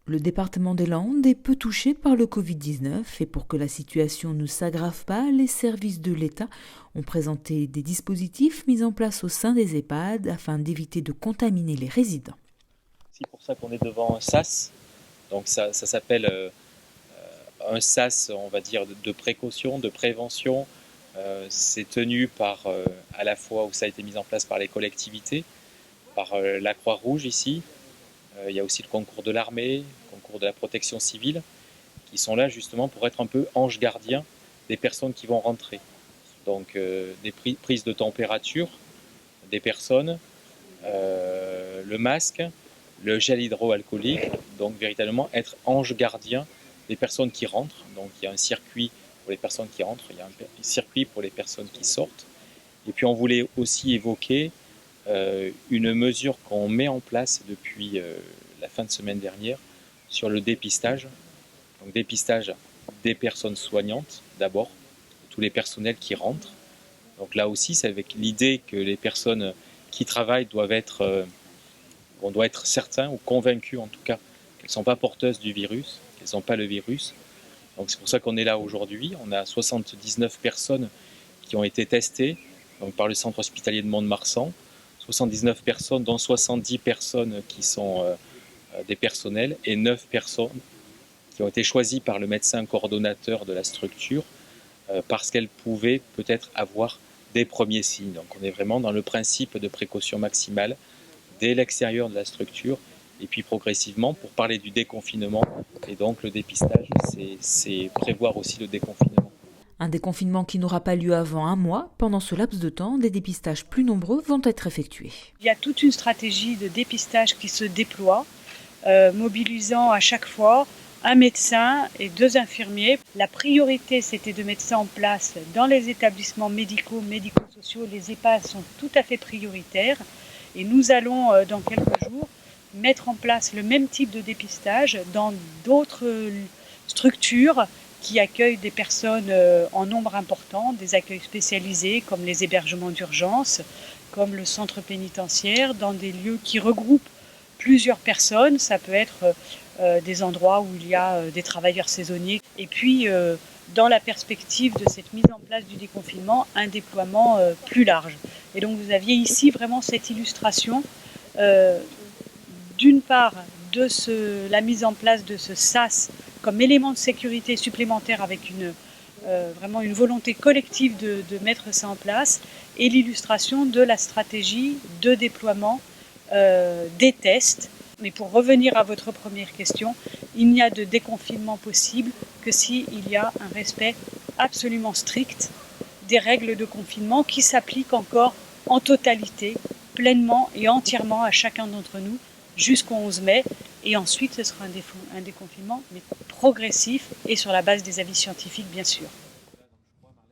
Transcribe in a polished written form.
Le département des Landes est peu touché par le Covid-19 et pour que la situation ne s'aggrave pas, les services de l'État ont présenté des dispositifs mis en place au sein des EHPAD afin d'éviter de contaminer les résidents. C'est pour ça qu'on est devant un SAS. Donc ça s'appelle un SAS, on va dire, de précaution, de prévention. C'est tenu par à la fois où ça a été mis en place par les collectivités, par la Croix-Rouge ici. Il y a aussi le concours de l'armée, le concours de la protection civile, qui sont là justement pour être un peu anges gardiens des personnes qui vont rentrer. Donc des prises de température des personnes, le masque, le gel hydroalcoolique, donc véritablement être ange gardien des personnes qui rentrent. Donc il y a un circuit pour les personnes qui rentrent, il y a un circuit pour les personnes qui sortent. Et puis on voulait aussi évoquer une mesure qu'on met en place depuis la fin de semaine dernière sur le dépistage. Donc dépistage des personnes soignantes d'abord, tous les personnels qui rentrent. Donc là aussi, c'est avec l'idée que les personnes qui travaillent doivent être, on doit être certain ou convaincu en tout cas qu'elles ne sont pas porteuses du virus, qu'elles n'ont pas le virus. Donc c'est pour ça qu'on est là aujourd'hui. On a 79 personnes qui ont été testées donc, par le centre hospitalier de Mont-de-Marsan. 79 personnes, dont 70 personnes qui sont des personnels et 9 personnes qui ont été choisies par le médecin coordonnateur de la structure parce qu'elles pouvaient peut-être avoir des premiers signes. Donc on est vraiment dans le principe de précaution maximale dès l'extérieur de la structure et puis progressivement pour parler du déconfinement et donc le dépistage, c'est prévoir aussi le déconfinement. Un déconfinement qui n'aura pas lieu avant un mois. Pendant ce laps de temps, des dépistages plus nombreux vont être effectués. Il y a toute une stratégie de dépistage qui se déploie, mobilisant à chaque fois un médecin et 2 infirmiers. La priorité, c'était de mettre ça en place dans les établissements médicaux, médico-sociaux. Les EHPAD sont tout à fait prioritaires. Et nous allons, dans quelques jours, mettre en place le même type de dépistage dans d'autres structures qui accueillent des personnes en nombre important, des accueils spécialisés comme les hébergements d'urgence, comme le centre pénitentiaire, dans des lieux qui regroupent plusieurs personnes. Ça peut être des endroits où il y a des travailleurs saisonniers. Et puis, dans la perspective de cette mise en place du déconfinement, un déploiement plus large. Et donc vous aviez ici vraiment cette illustration, d'une part, de la mise en place de ce SAS comme élément de sécurité supplémentaire avec vraiment une volonté collective de mettre ça en place, et l'illustration de la stratégie de déploiement des tests. Mais pour revenir à votre première question, il n'y a de déconfinement possible que s'il y a un respect absolument strict des règles de confinement qui s'appliquent encore en totalité, pleinement et entièrement à chacun d'entre nous jusqu'au 11 mai. Et ensuite, ce sera un déconfinement, mais progressif et sur la base des avis scientifiques, bien sûr.